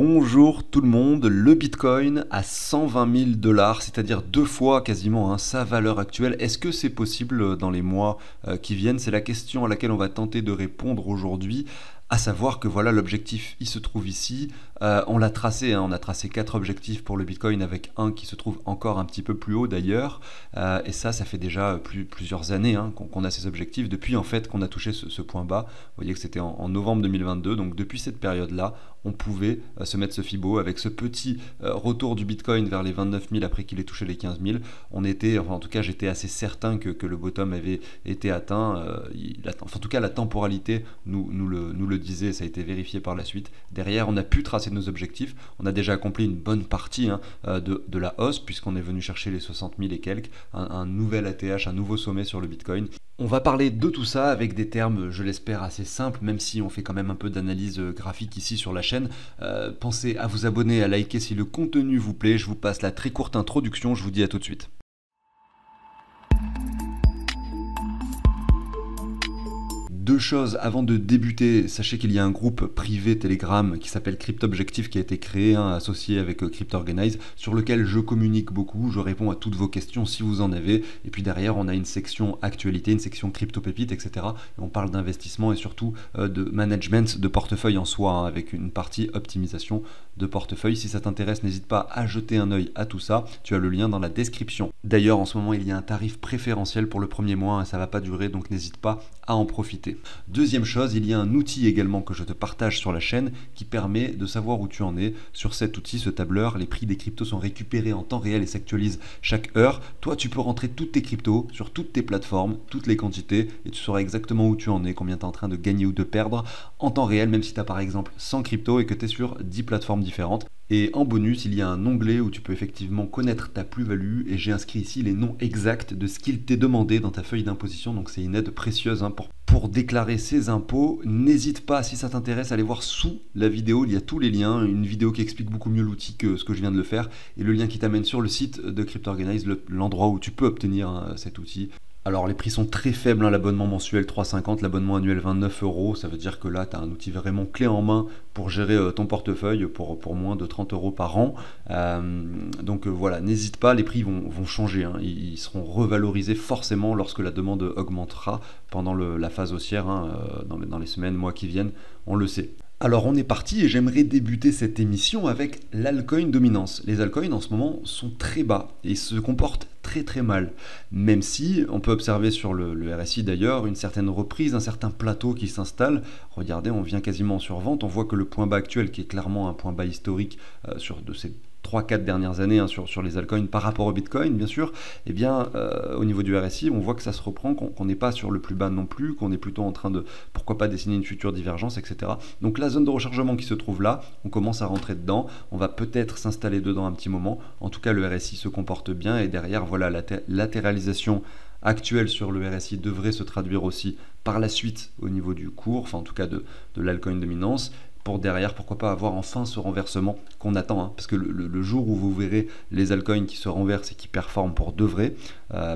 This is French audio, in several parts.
Bonjour tout le monde, le Bitcoin à 120 000 $, c'est-à-dire deux fois quasiment sa valeur actuelle. Est-ce que c'est possible dans les mois qui viennent? C'est la question à laquelle on va tenter de répondre aujourd'hui. À savoir que voilà, l'objectif, il se trouve ici. On l'a tracé, on a tracé 4 objectifs pour le Bitcoin avec un qui se trouve encore un petit peu plus haut d'ailleurs. Et ça fait déjà plusieurs années qu'on a ces objectifs. Depuis en fait qu'on a touché ce point bas, vous voyez que c'était en novembre 2022. Donc depuis cette période-là, on pouvait se mettre ce Fibo avec ce petit retour du Bitcoin vers les 29 000 après qu'il ait touché les 15 000. On était, enfin en tout cas j'étais assez certain que le bottom avait été atteint. En tout cas la temporalité nous le disait, ça a été vérifié par la suite. Derrière, on a pu tracer nos objectifs. On a déjà accompli une bonne partie de la hausse puisqu'on est venu chercher les 60 000 et quelques, un nouvel ATH, un nouveau sommet sur le Bitcoin. On va parler de tout ça avec des termes, je l'espère, assez simples, même si on fait quand même un peu d'analyse graphique ici sur la chaîne. Pensez à vous abonner, à liker si le contenu vous plaît. Je vous passe la très courte introduction, je vous dis à tout de suite. Deux choses avant de débuter, sachez qu'il y a un groupe privé Telegram qui s'appelle Crypto Objectif qui a été créé, associé avec Crypto Organize, sur lequel je communique beaucoup, je réponds à toutes vos questions si vous en avez, et puis derrière on a une section actualité, une section crypto pépites, etc. Et on parle d'investissement et surtout de management de portefeuille en soi, avec une partie optimisation de portefeuille. Si ça t'intéresse, n'hésite pas à jeter un œil à tout ça, tu as le lien dans la description. D'ailleurs en ce moment il y a un tarif préférentiel pour le premier mois, ça va pas durer, donc n'hésite pas à en profiter. Deuxième chose, il y a un outil également que je te partage sur la chaîne qui permet de savoir où tu en es. Sur cet outil, ce tableur, les prix des cryptos sont récupérés en temps réel et s'actualisent chaque heure. Toi, tu peux rentrer toutes tes cryptos sur toutes tes plateformes, toutes les quantités, et tu sauras exactement où tu en es, combien tu es en train de gagner ou de perdre en temps réel, même si tu as par exemple 100 cryptos et que tu es sur 10 plateformes différentes. Et en bonus, il y a un onglet où tu peux effectivement connaître ta plus-value et j'ai inscrit ici les noms exacts de ce qu'il t'est demandé dans ta feuille d'imposition. Donc c'est une aide précieuse pour déclarer ses impôts. N'hésite pas, si ça t'intéresse, à aller voir sous la vidéo. Il y a tous les liens, une vidéo qui explique beaucoup mieux l'outil que ce que je viens de le faire et le lien qui t'amène sur le site de Crypto Organize, l'endroit où tu peux obtenir cet outil. Alors les prix sont très faibles, l'abonnement mensuel 3,50, l'abonnement annuel 29 €, ça veut dire que là tu as un outil vraiment clé en main pour gérer ton portefeuille pour moins de 30 € par an. Donc voilà, n'hésite pas, les prix vont changer, ils seront revalorisés forcément lorsque la demande augmentera pendant la phase haussière, dans les semaines, mois qui viennent, on le sait. Alors on est parti et j'aimerais débuter cette émission avec l'altcoin dominance. Les altcoins en ce moment sont très bas et se comportent très mal, même si on peut observer sur le RSI d'ailleurs une certaine reprise, un certain plateau qui s'installe. Regardez, on vient quasiment en survente, on voit que le point bas actuel qui est clairement un point bas historique de ces 3-4 dernières années sur les altcoins par rapport au Bitcoin bien sûr, et bien au niveau du RSI on voit que ça se reprend, qu'on n'est pas sur le plus bas non plus, qu'on est plutôt en train de pourquoi pas dessiner une future divergence, etc. Donc la zone de rechargement qui se trouve là, on commence à rentrer dedans, on va peut-être s'installer dedans un petit moment, en tout cas le RSI se comporte bien et derrière voilà la latéralisation actuelle sur le RSI devrait se traduire aussi par la suite au niveau du cours, enfin en tout cas de l'altcoin dominance, pour derrière, pourquoi pas avoir enfin ce renversement qu'on attend, parce que le jour où vous verrez les altcoins qui se renversent et qui performent pour de vrai,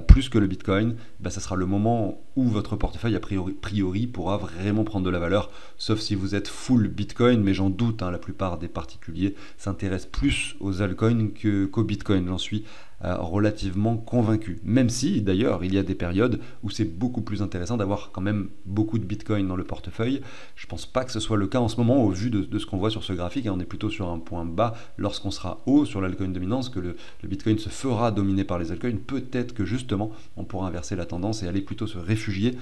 plus que le Bitcoin, ça sera le moment où votre portefeuille a priori pourra vraiment prendre de la valeur, sauf si vous êtes full Bitcoin, mais j'en doute, la plupart des particuliers s'intéressent plus aux altcoins qu'au Bitcoin, j'en suis relativement convaincu. Même si d'ailleurs il y a des périodes où c'est beaucoup plus intéressant d'avoir quand même beaucoup de Bitcoin dans le portefeuille. Je pense pas que ce soit le cas en ce moment au vu de ce qu'on voit sur ce graphique, on est plutôt sur un point bas lorsqu'on sera haut sur l'altcoin dominance, que le Bitcoin se fera dominer par les altcoins, peut-être que justement on pourra inverser la tendance et aller plutôt se réfugier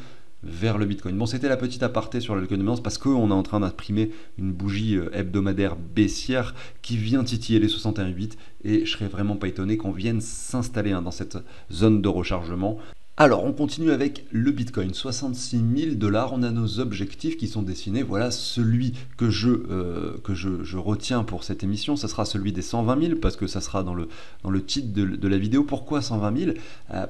vers le Bitcoin. Bon, c'était la petite aparté sur l'altcoin dominance parce qu'on est en train d'imprimer une bougie hebdomadaire baissière qui vient titiller les 61,8 et je serais vraiment pas étonné qu'on vienne s'installer dans cette zone de rechargement. Alors, on continue avec le Bitcoin, 66 000 $. On a nos objectifs qui sont dessinés. Voilà, celui que je retiens pour cette émission, ça sera celui des 120 000 parce que ça sera dans le titre de la vidéo. Pourquoi 120 000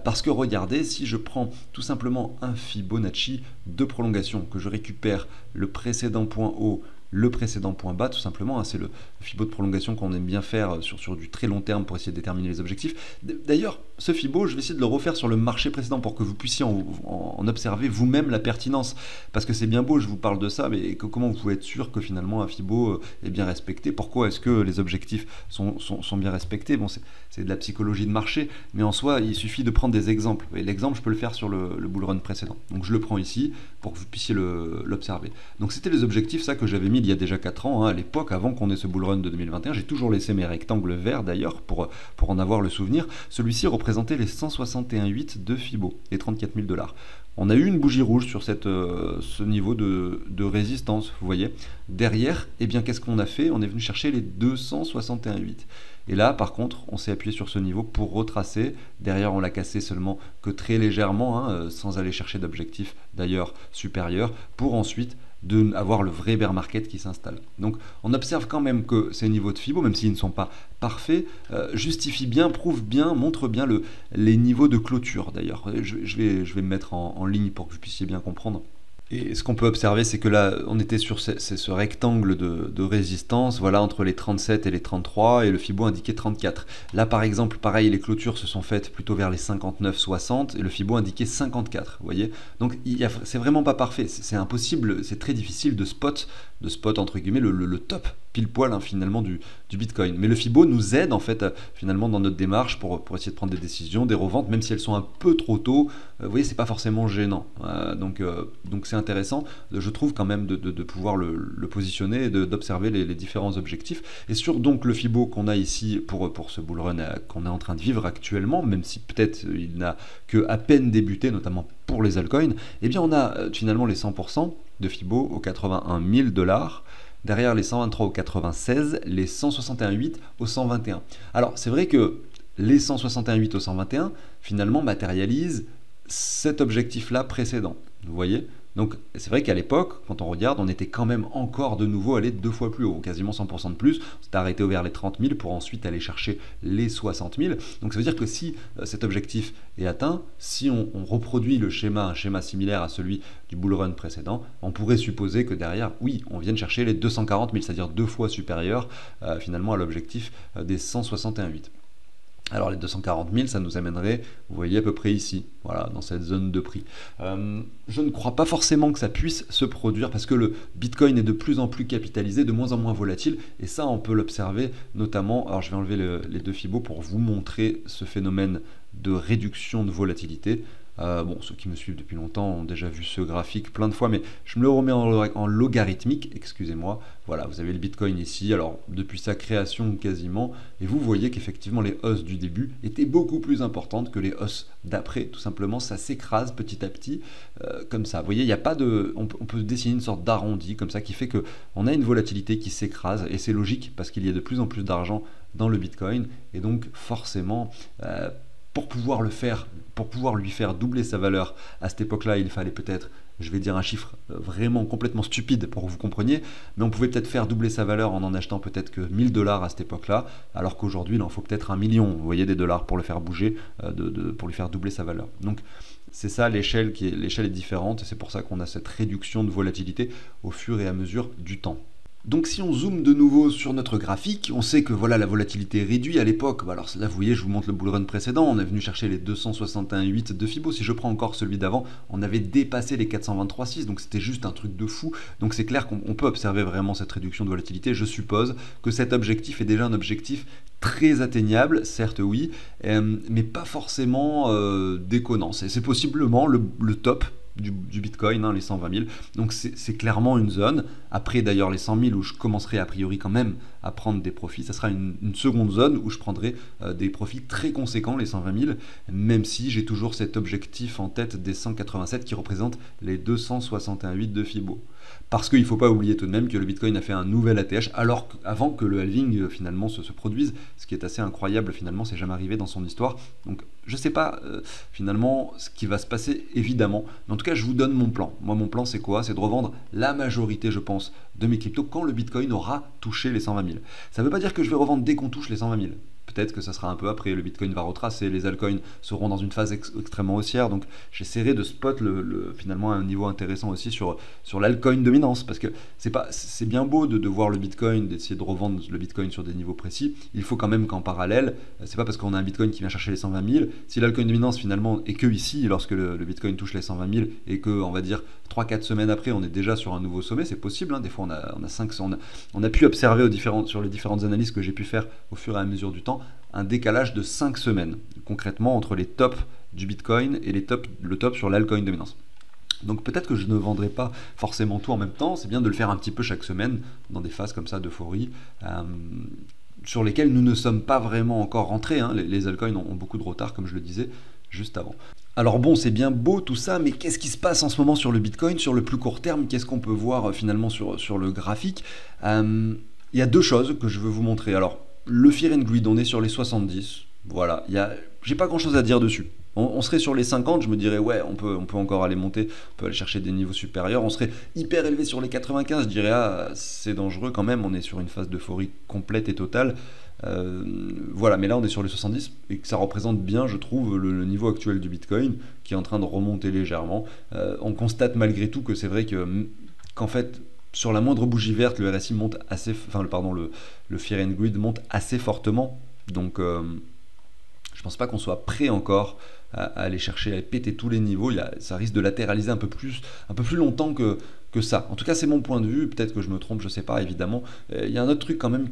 parce que regardez, si je prends tout simplement un Fibonacci de prolongation, que je récupère le précédent point haut le précédent point bas, tout simplement, hein, c'est le Fibo de prolongation qu'on aime bien faire sur du très long terme pour essayer de déterminer les objectifs. D'ailleurs, ce Fibo, je vais essayer de le refaire sur le marché précédent pour que vous puissiez en observer vous-même la pertinence, parce que c'est bien beau, je vous parle de ça, mais comment vous pouvez être sûr que finalement un Fibo est bien respecté? Pourquoi est-ce que les objectifs sont bien respectés? Bon, c'est de la psychologie de marché, mais en soi, il suffit de prendre des exemples. Et l'exemple, je peux le faire sur le bull run précédent. Donc je le prends ici pour que vous puissiez l'observer. Donc c'était les objectifs, ça, que j'avais mis il y a déjà 4 ans, hein, à l'époque, avant qu'on ait ce bull run de 2021. J'ai toujours laissé mes rectangles verts, d'ailleurs, pour en avoir le souvenir. Celui-ci représentait les 161,8 de Fibo, les 34 000 $. On a eu une bougie rouge sur ce niveau de résistance, vous voyez. Derrière, eh bien, qu'est-ce qu'on a fait? On est venu chercher les 261,8. Et là, par contre, on s'est appuyé sur ce niveau pour retracer. Derrière, on l'a cassé seulement que très légèrement, hein, sans aller chercher d'objectif d'ailleurs supérieur, pour ensuite avoir le vrai bear market qui s'installe. Donc on observe quand même que ces niveaux de Fibo, même s'ils ne sont pas parfaits, justifient bien, prouvent bien, montrent bien les niveaux de clôture d'ailleurs. Je vais me mettre en ligne pour que vous puissiez bien comprendre. Et ce qu'on peut observer, c'est que là, on était sur ce rectangle de résistance, voilà, entre les 37 et les 33, et le Fibo indiquait 34. Là, par exemple, pareil, les clôtures se sont faites plutôt vers les 59-60, et le Fibo indiquait 54, vous voyez. Donc, c'est vraiment pas parfait, c'est impossible, c'est très difficile de spot entre guillemets le top pile poil, hein, finalement du Bitcoin. Mais le Fibo nous aide en fait finalement dans notre démarche pour essayer de prendre des décisions, des reventes, même si elles sont un peu trop tôt. Vous voyez, c'est pas forcément gênant. Donc c'est intéressant, je trouve quand même de pouvoir le positionner et d'observer les différents objectifs. Et sur donc le Fibo qu'on a ici pour ce bull run qu'on est en train de vivre actuellement, même si peut-être il n'a que à peine débuté, notamment pour les altcoins, eh bien on a finalement les 100% de Fibo aux 81 000 $. Derrière les 123 au 96, les 161,8 au 121. Alors c'est vrai que les 161,8 au 121 finalement matérialisent cet objectif-là précédent. Vous voyez? Donc c'est vrai qu'à l'époque, quand on regarde, on était quand même encore de nouveau allé 2 fois plus haut, quasiment 100% de plus. On s'est arrêté vers les 30 000 pour ensuite aller chercher les 60 000. Donc ça veut dire que si cet objectif est atteint, si on reproduit un schéma similaire à celui du bull run précédent, on pourrait supposer que derrière, oui, on vienne chercher les 240 000, c'est-à-dire 2 fois supérieur finalement à l'objectif des 161,8. Alors les 240 000, ça nous amènerait, vous voyez, à peu près ici, voilà, dans cette zone de prix. Je ne crois pas forcément que ça puisse se produire parce que le Bitcoin est de plus en plus capitalisé, de moins en moins volatile, et ça on peut l'observer notamment, alors je vais enlever les deux Fibo pour vous montrer ce phénomène de réduction de volatilité. Bon, ceux qui me suivent depuis longtemps ont déjà vu ce graphique plein de fois, mais je me le remets en logarithmique, excusez-moi. Voilà, vous avez le Bitcoin ici, alors depuis sa création quasiment, et vous voyez qu'effectivement les hausses du début étaient beaucoup plus importantes que les hausses d'après, tout simplement, ça s'écrase petit à petit, comme ça. Vous voyez, il n'y a pas de... On peut dessiner une sorte d'arrondi, comme ça, qui fait qu'on a une volatilité qui s'écrase, et c'est logique, parce qu'il y a de plus en plus d'argent dans le Bitcoin, et donc forcément... pour pouvoir lui faire doubler sa valeur à cette époque-là, il fallait peut-être, je vais dire un chiffre vraiment complètement stupide pour que vous compreniez, mais on pouvait peut-être faire doubler sa valeur en achetant peut-être que 1 000 $ à cette époque-là, alors qu'aujourd'hui il en faut peut-être 1 million, vous voyez, des dollars pour le faire bouger, pour lui faire doubler sa valeur. Donc c'est ça l'échelle est différente, et c'est pour ça qu'on a cette réduction de volatilité au fur et à mesure du temps. Donc si on zoome de nouveau sur notre graphique, on sait que voilà, la volatilité est réduite à l'époque. Alors là, vous voyez, je vous montre le bull run précédent, on est venu chercher les 261,8 de Fibo. Si je prends encore celui d'avant, on avait dépassé les 423,6, donc c'était juste un truc de fou. Donc c'est clair qu'on peut observer vraiment cette réduction de volatilité. Je suppose que cet objectif est déjà un objectif très atteignable, certes oui, mais pas forcément déconnant. C'est possiblement le top du Bitcoin, hein, les 120 000. Donc c'est clairement une zone. Après d'ailleurs les 100 000 où je commencerai a priori quand même à prendre des profits, ça sera une seconde zone où je prendrai des profits très conséquents, les 120 000, même si j'ai toujours cet objectif en tête des 187 qui représente les 261,8 de Fibo. Parce qu'il ne faut pas oublier tout de même que le Bitcoin a fait un nouvel ATH avant que le halving finalement se produise, ce qui est assez incroyable finalement, c'est jamais arrivé dans son histoire. Donc je ne sais pas finalement ce qui va se passer évidemment, mais en tout cas je vous donne mon plan. Moi mon plan c'est quoi? C'est de revendre la majorité je pense de mes cryptos quand le Bitcoin aura touché les 120 000. Ça ne veut pas dire que je vais revendre dès qu'on touche les 120 000. peut-être que ça sera un peu après, le Bitcoin va retracer, les altcoins seront dans une phase extrêmement haussière, donc j'essaierai de spot finalement un niveau intéressant aussi sur l'altcoin dominance, parce que c'est bien beau de voir le Bitcoin, d'essayer de revendre le Bitcoin sur des niveaux précis, il faut quand même qu'en parallèle, c'est pas parce qu'on a un Bitcoin qui vient chercher les 120 000, si l'altcoin dominance finalement est que ici, lorsque le Bitcoin touche les 120 000, et que, on va dire, 3-4 semaines après, on est déjà sur un nouveau sommet, c'est possible, hein, des fois on a 500, on a pu observer sur les différentes analyses que j'ai pu faire au fur et à mesure du temps, un décalage de 5 semaines, concrètement, entre les tops du Bitcoin et le top sur l'altcoin dominance. Donc peut-être que je ne vendrai pas forcément tout en même temps, c'est bien de le faire un petit peu chaque semaine, dans des phases comme ça d'euphorie, sur lesquelles nous ne sommes pas vraiment encore rentrés, hein. Les altcoins ont beaucoup de retard, comme je le disais juste avant. Alors bon, c'est bien beau tout ça, mais qu'est-ce qui se passe en ce moment sur le Bitcoin, sur le plus court terme? Qu'est-ce qu'on peut voir finalement sur le graphique? Il y a deux choses que je veux vous montrer. Alors, le Fear and Greed, on est sur les 70, voilà, j'ai pas grand-chose à dire dessus. On serait sur les 50, je me dirais ouais, on peut encore aller monter, on peut aller chercher des niveaux supérieurs, on serait hyper élevé sur les 95, je dirais ah, c'est dangereux quand même, on est sur une phase d'euphorie complète et totale. Voilà, mais là on est sur les 70 et que ça représente bien, je trouve, le niveau actuel du Bitcoin qui est en train de remonter légèrement. On constate malgré tout que c'est vrai qu'en fait, sur la moindre bougie verte, le RSI monte assez, enfin pardon, le Fear and Greed monte assez fortement, donc je pense pas qu'on soit prêt encore à aller chercher, à péter tous les niveaux. Ça risque de latéraliser un peu plus longtemps que ça. En tout cas, c'est mon point de vue. Peut-être que je me trompe, je sais pas, évidemment. Il y a un autre truc quand même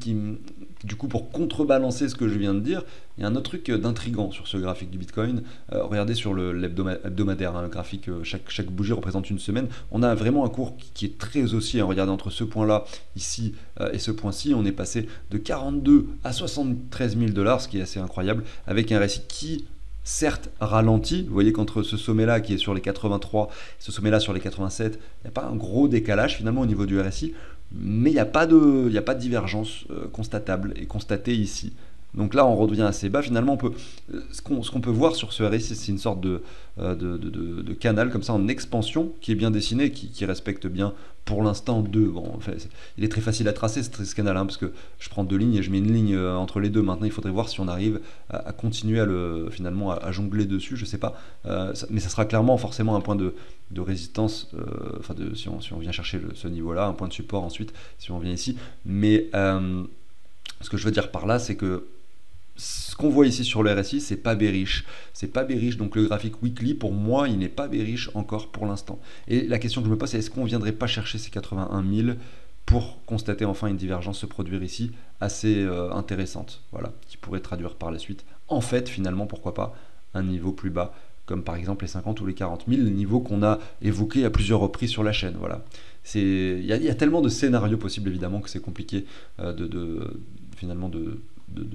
du coup, pour contrebalancer ce que je viens de dire, il y a un autre truc d'intriguant sur ce graphique du Bitcoin. Regardez sur l'hebdomadaire, hein, le graphique, chaque bougie représente une semaine. On a vraiment un cours qui est très haussier. Regardez entre ce point-là, ici, et ce point-ci, on est passé de 42 à 73 000 $, ce qui est assez incroyable, avec un RSI qui certes ralenti. Vous voyez qu'entre ce sommet-là qui est sur les 83, ce sommet-là sur les 87, il n'y a pas un gros décalage finalement au niveau du RSI, mais il n'y a pas de divergence constatable et constatée ici. Donc là, on revient assez bas. Finalement, ce qu'on peut voir sur ce RSI, c'est une sorte de canal comme ça en expansion qui est bien dessiné, qui respecte bien pour l'instant deux. Bon, en fait, il est très facile à tracer ce canal, hein, parce que je prends deux lignes et je mets une ligne entre les deux. Maintenant, il faudrait voir si on arrive à continuer finalement à jongler dessus. Je sais pas, mais ça sera clairement forcément un point de résistance. Si on vient chercher ce niveau-là, un point de support ensuite si on vient ici. Mais ce que je veux dire par là, c'est que ce qu'on voit ici sur le RSI, c'est pas bearish. C'est pas bearish, donc le graphique weekly, pour moi, il n'est pas bearish encore pour l'instant. Et la question que je me pose, c'est est-ce qu'on ne viendrait pas chercher ces 81 000 pour constater enfin une divergence se produire ici assez intéressante, voilà, qui pourrait traduire par la suite, en fait, finalement, pourquoi pas, un niveau plus bas, comme par exemple les 50 ou les 40 000, les niveaux qu'on a évoqués à plusieurs reprises sur la chaîne, voilà. Il y a tellement de scénarios possibles, évidemment, que c'est compliqué finalement de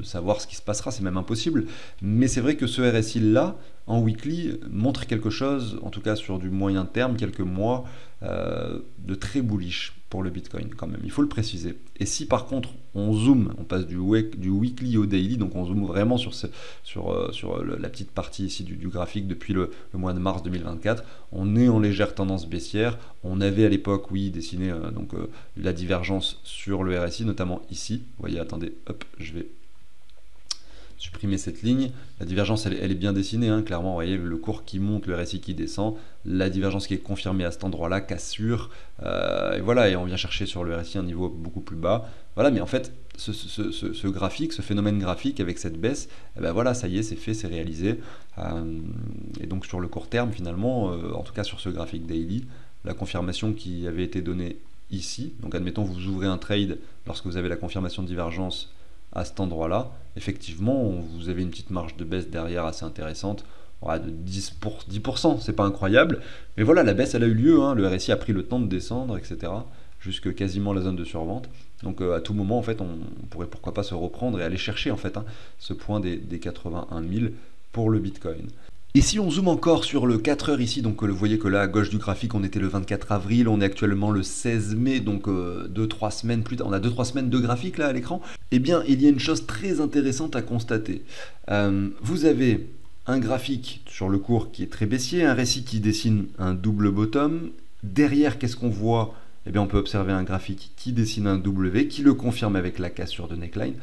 savoir ce qui se passera, c'est même impossible, mais c'est vrai que ce RSI là en weekly montre quelque chose, en tout cas sur du moyen terme, quelques mois, de très bullish pour le Bitcoin quand même, il faut le préciser. Et si par contre on zoome, on passe du weekly au daily, donc on zoome vraiment sur la petite partie ici du graphique depuis le mois de mars 2024, on est en légère tendance baissière. On avait à l'époque, oui, dessiné la divergence sur le RSI, notamment ici. Vous voyez, attendez, hop, je vais supprimer cette ligne. La divergence, elle est bien dessinée, hein, clairement, vous voyez le cours qui monte, le RSI qui descend, la divergence qui est confirmée à cet endroit-là, cassure, et voilà, et on vient chercher sur le RSI un niveau beaucoup plus bas. Voilà, mais en fait, ce graphique, ce phénomène graphique avec cette baisse, eh ben voilà, ça y est, c'est fait, c'est réalisé. Et donc sur le court terme, finalement, en tout cas sur ce graphique daily, la confirmation qui avait été donnée ici, donc admettons vous ouvrez un trade lorsque vous avez la confirmation de divergence à cet endroit-là, effectivement, vous avez une petite marge de baisse derrière assez intéressante, de 10%, c'est pas incroyable, mais voilà, la baisse elle a eu lieu, hein, le RSI a pris le temps de descendre, etc., jusque quasiment la zone de survente, donc à tout moment, en fait, on pourrait pourquoi pas se reprendre et aller chercher, en fait, hein, ce point des 81 000 pour le Bitcoin. Et si on zoome encore sur le 4 heures ici, donc vous voyez que là à gauche du graphique on était le 24 avril, on est actuellement le 16 mai, donc 2-3 semaines plus tard, on a 2-3 semaines de graphique là à l'écran. Eh bien il y a une chose très intéressante à constater. Vous avez un graphique sur le cours qui est très baissier, un RSI qui dessine un double bottom. Derrière, qu'est-ce qu'on voit? Eh bien on peut observer un graphique qui dessine un W, qui le confirme avec la cassure de neckline.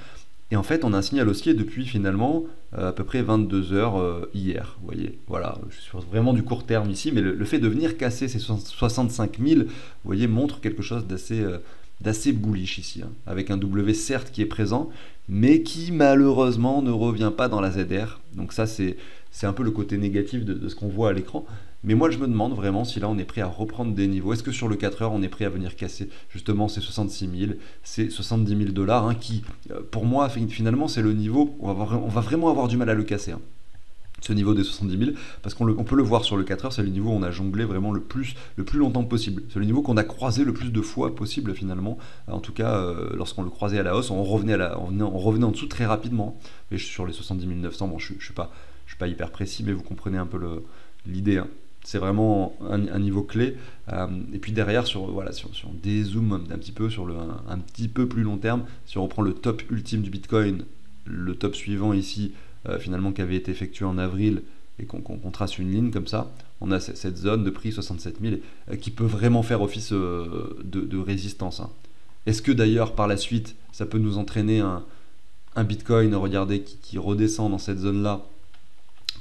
Et en fait, on a un signal haussier depuis finalement à peu près 22 heures hier. Vous voyez, voilà, je suis sur vraiment du court terme ici, mais le fait de venir casser ces 65 000, vous voyez, montre quelque chose d'assez bullish ici, hein, avec un W certes qui est présent, mais qui malheureusement ne revient pas dans la ZR. Donc ça, c'est un peu le côté négatif de ce qu'on voit à l'écran. Mais moi, je me demande vraiment si là, on est prêt à reprendre des niveaux. Est-ce que sur le 4 heures, on est prêt à venir casser justement ces 66 000, ces 70 000 dollars, hein, qui, pour moi, finalement, c'est le niveau où on va vraiment avoir du mal à le casser. Hein, ce niveau des 70 000, parce qu'on peut le voir sur le 4 heures, c'est le niveau où on a jonglé vraiment le plus longtemps possible. C'est le niveau qu'on a croisé le plus de fois possible finalement. En tout cas, lorsqu'on le croisait à la hausse, on revenait en dessous très rapidement. Et sur les 70 900, bon, je suis pas hyper précis, mais vous comprenez un peu l'idée. Hein. C'est vraiment un niveau clé. Et puis derrière, sur des zooms un petit peu, sur un petit peu plus long terme, si on reprend le top ultime du Bitcoin, le top suivant ici, finalement qui avait été effectué en avril, et qu'on trace une ligne comme ça, on a cette zone de prix 67 000 qui peut vraiment faire office de résistance. Hein. Est-ce que d'ailleurs par la suite ça peut nous entraîner un Bitcoin, regardez, qui redescend dans cette zone-là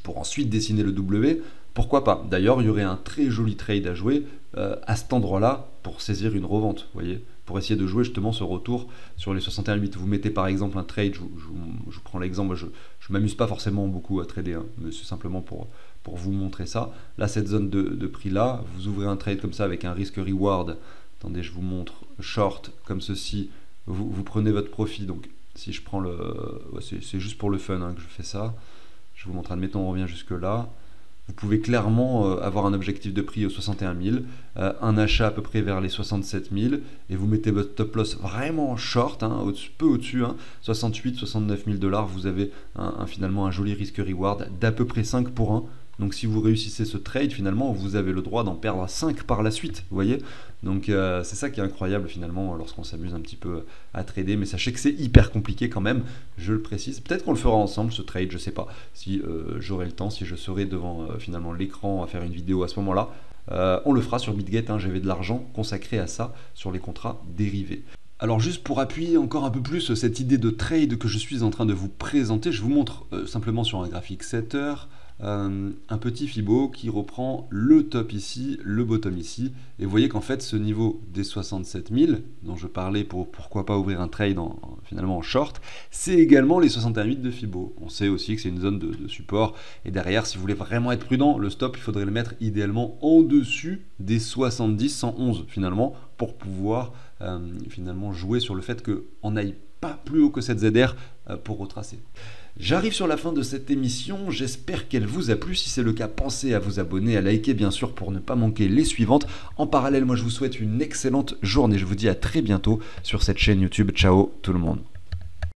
pour ensuite dessiner le W? Pourquoi pas? D'ailleurs, il y aurait un très joli trade à jouer à cet endroit-là pour saisir une revente, vous voyez, pour essayer de jouer justement ce retour sur les 61,8. Vous mettez par exemple un trade, je vous prends l'exemple, je ne m'amuse pas forcément beaucoup à trader, hein, mais c'est simplement pour vous montrer ça. Là, cette zone de prix-là, vous ouvrez un trade comme ça avec un risque-reward. Attendez, je vous montre, short comme ceci, vous prenez votre profit. Donc, si je prends c'est juste pour le fun hein, que je fais ça. Je vous montre, admettons, on revient jusque là. Vous pouvez clairement avoir un objectif de prix aux 61 000, un achat à peu près vers les 67 000, et vous mettez votre top loss vraiment short, hein, peu au-dessus, hein, 68 69 000 dollars, vous avez finalement un joli risque-reward d'à peu près 5 pour 1. Donc si vous réussissez ce trade, finalement, vous avez le droit d'en perdre 5 par la suite, vous voyez. Donc c'est ça qui est incroyable finalement lorsqu'on s'amuse un petit peu à trader, mais sachez que c'est hyper compliqué quand même, je le précise. Peut-être qu'on le fera ensemble ce trade, je sais pas, si j'aurai le temps, si je serai devant finalement l'écran à faire une vidéo à ce moment-là. On le fera sur BitGet, hein, j'avais de l'argent consacré à ça sur les contrats dérivés. Alors juste pour appuyer encore un peu plus cette idée de trade que je suis en train de vous présenter, je vous montre simplement sur un graphique 7 heures un petit Fibo qui reprend le top ici, le bottom ici, et vous voyez qu'en fait ce niveau des 67 000 dont je parlais pour pourquoi pas ouvrir un trade finalement en short, c'est également les 61,8 de Fibo. On sait aussi que c'est une zone de support, et derrière, si vous voulez vraiment être prudent, le stop il faudrait le mettre idéalement en dessus des 70 111 finalement pour pouvoir finalement jouer sur le fait qu'on n'aille pas plus haut que cette ZR pour retracer. J'arrive sur la fin de cette émission, j'espère qu'elle vous a plu. Si c'est le cas, pensez à vous abonner, à liker bien sûr pour ne pas manquer les suivantes. En parallèle, moi je vous souhaite une excellente journée. Je vous dis à très bientôt sur cette chaîne YouTube. Ciao tout le monde.